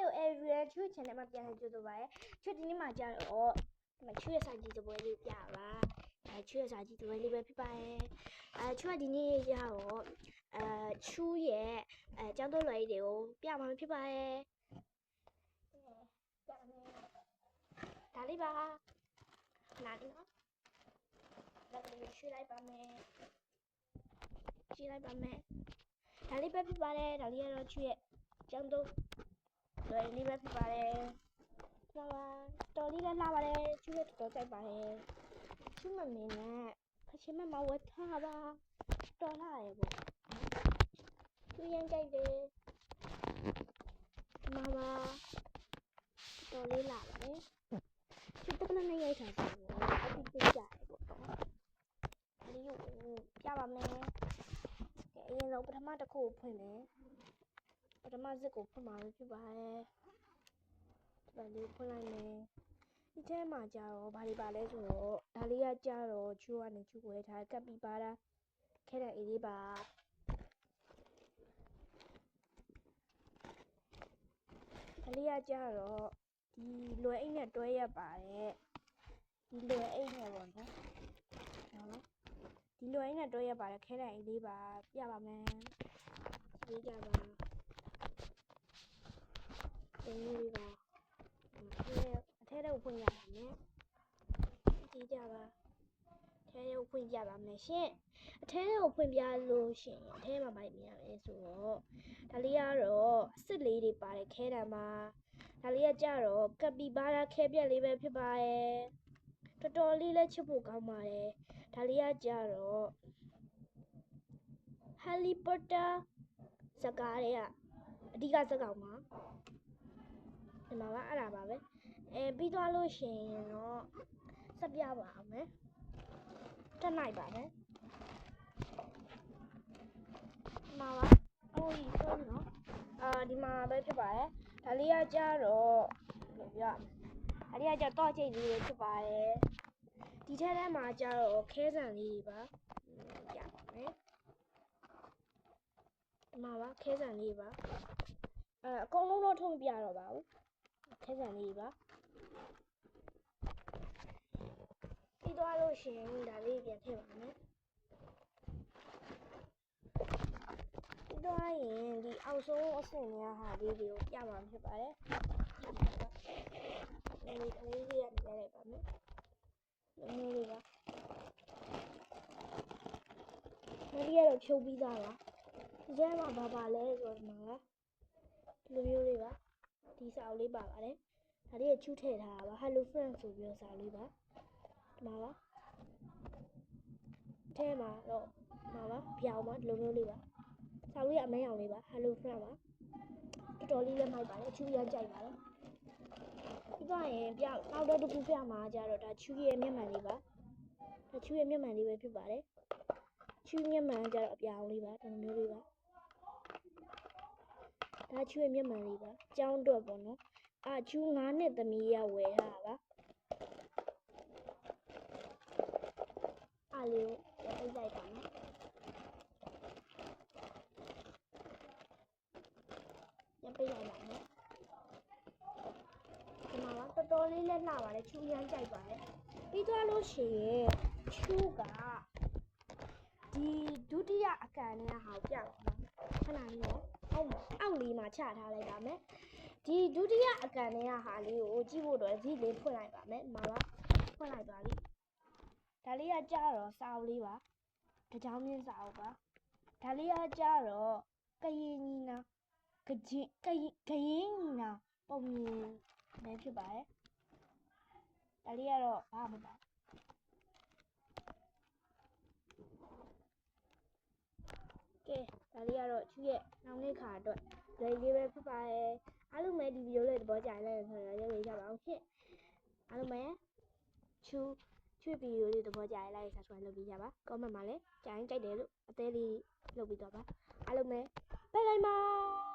Hello everyone ချွေ channel မှာပြန်လည်ကြိုဆိုပါရစေချွေဒီနေ့မှာကြာတော့ချွေရဲ့စာကြည့်တပွဲလေးပြပါချွေရဲ့စာကြည့်တပွဲလေးပဲဖြစ်ပါရဲ့ချွေဒီနေ့ရတော့ချူရဲ့ကျောင်းတော်လွယ်လေးတွေကိုပြမှာဖြစ်ပါရဲ့ဒါလေးပါနားနော်ဒါလေးရွှေ့လိုက်ပါမယ်ကြည့်လိုက်ပါမယ်ဒါလေးပဲဖြစ်ပါတယ်ဒါလေးကတော့ချွေရဲ့ကျောင်းတော်လွယ်လေးပဲဖြစ်ပါတယ်တော်လေးလည်းလှပါတယ်ချွေးတော်ကြိုက်ပါတယ်ချွေးမမင်းနဲ့ဖချင်မမဝတ်ထားပါတော်လှရဲပေါ့ချွေးရင်ကြိုက်တယ်မမတော်လေးလှပါတယ်ချွေးတပနနဲ့ရိုက်ထားတယ်ပေါ့အတိပြကြတယ်ပေါ့နော်ဒီလိုပြပါမယ်ကဲအရင်ဆုံးပထမတစ်ခုကိုဖွင့်မယ်ပထမစစ်ကိုဖွင့်မှာဖြစ်ပါတယ်ဒါလေးဖွင့်လိုက်မယ်ဒီထဲမှာကြတော့ဘာတွေပါလဲဆိုတော့ဒါလေးကကြတော့ချိုးကနေချိုးဝဲထားကပ်ပြီးပါတာခဲတဲ့အေးလေးပါဒါလေးကကြတော့ဒီလွယ်အိတ်နဲ့တွဲရပါတယ်ဒီလွယ်အိတ်နဲ့ပေါ့နော်ဒီလွယ်အိတ်နဲ့တွဲရပါတယ်ခဲတဲ့အေးလေးပါပြပါမယ်ရေးကြပါဒီလေးပါအထဲတော့ဖွင့်ရပါမယ်ကြည့်ကြပါအထဲကိုဖွင့်ပြပါမယ်ရှင်အထဲကိုဖွင့်ပြလို့ရှင်အထဲမှာပိုက်မြင်ရမယ်ဆိုတော့ဒါလေးကတော့စစ်လေးတွေပါတယ်ခဲတံမှာဒါလေးကကြတော့ကပီဘာရာခဲပြက်လေးပဲဖြစ်ပါရဲ့တော်တော်လေးလည်းချစ်ဖို့ကောင်းပါတယ်ဒါလေးကကြတော့ဟာလီပိုတာစကားတွေကအဓိကစကားမှာဒီမှာပါအဲ့ဒါပါပဲပြီးသွားလို့ရှိရင်တော့ဆက်ပြပါအောင်မယ်တက်လိုက်ပါမယ်ဒီမှာပါဟိုကြီးဆုံးနော်ဒီမှာပဲဖြစ်ပါတယ်ဒါလေးကကြတော့ဘယ်လိုပြောဒါလေးကကြတော့ချိတ်လေးဖြစ်ပါတယ်ဒီထဲထဲမှာကြတော့ခဲဆန်လေးတွေပါပြပါမယ်ဒီမှာပါခဲဆန်လေးပါအကုန်လုံးတော့ထုံးပြတော့ပါဘူးခဲဆန်လေးပါပြီးသွားလို့ရှိရင်ဒါလေးပြန်ထည့်ပါမယ်ပြီးသွားရင်ဒီအောက်ဆုံးအဆင့်တွေကဟာလေးတွေကိုပြမှာဖြစ်ပါတယ်ဒီလေးကလေးလေးရပြလိုက်ပါမယ်ဒီလိုလေးပါဒီလေးကတော့ဖြုတ်ပြီးသားပါဒီထဲမှာဘာလဲဆိုတော့ဒီမှာဒီလိုမျိုးလေးပါဒီစာအုပ်လေးပါပါတယ်ဒါလေးကချူထည့်ထားတာပါ Hello Friends ဆိုပြီးတော့စာလေးပါဒီမှာပါထဲမှာတော့မှာပါပြောင်းပါဒီလိုမျိုးလေးပါစာအုပ်လေးအမဲအောင်လေးပါ Hello Friends ပါတော်တော်လေးလည်းမိုက်ပါတယ်ချူရမ်းကြိုက်ပါတယ်ပြီးတော့ရင်နောက်တော့တစ်ခုပြမှာကြတော့ဒါချူရဲ့မျက်မှန်လေးပါဒါချူရဲ့မျက်မှန်လေးပဲဖြစ်ပါတယ်ချူမျက်မှန်ကြတော့အပြောင်းလေးပါဒီလိုမျိုးလေးပါဒါချူရဲ့မျက်မှန်လေးပါကျောင်းတော့ပေါ့နော်ချူ9နှစ်သမီးရဝယ်ထားတာပါအားလေးကိုပြလိုက်ပါမယ်ပြန်ပြလိုက်ပါမယ်ဒီမှာတော့တော်တော်လေးလက်လှပါတယ်ချူရမ်းကြိုက်ပါတယ်ပြီးသွားလို့ရှိရင်ချူကဒီဒုတိယအကန်နဲ့ဟာပြပါမယ်ခဏလေးနော်အောက်လေးမှာချထားလိုက်ပါမယ်ဒီဒုတိယအကန်နဲ့ဟာလေးကိုကြည့်ဖို့တော့ဒီလေးဖွင့်လိုက်ပါမယ်ဒီမှာပါဖွင့်လိုက်ပါပြီဒါလေးကကြတော့စာအုပ်လေးပါတကြောင်မြင့်စာအုပ်ပါဒါလေးကကြတော့ကရင်ညီနာကရင်ညီနာပုံမြင်ပဲဖြစ်ပါတယ်ဒါလေးကတော့ဘာမှမပါကဲဒါလေးကတော့ချူရဲ့နောက်နေ့ခါအတွက်လွယ်လေးပဲဖြစ်ပါတယ်အားလုံးပဲဒီဗီဒီယိုလေးသဘောကျလိုက်ဆိုတော့ရုပ်လေးကြပါအောင်ဖြစ်အားလုံးပဲချွေဗီဒီယိုလေးသဘောကျလိုက် subscribe လုပ်ပြီးကြပါ comment မှာလည်းကြိုက်တယ်လို့အသေးလေးလုပ်ပြီးတော့ပါအားလုံးပဲbye bye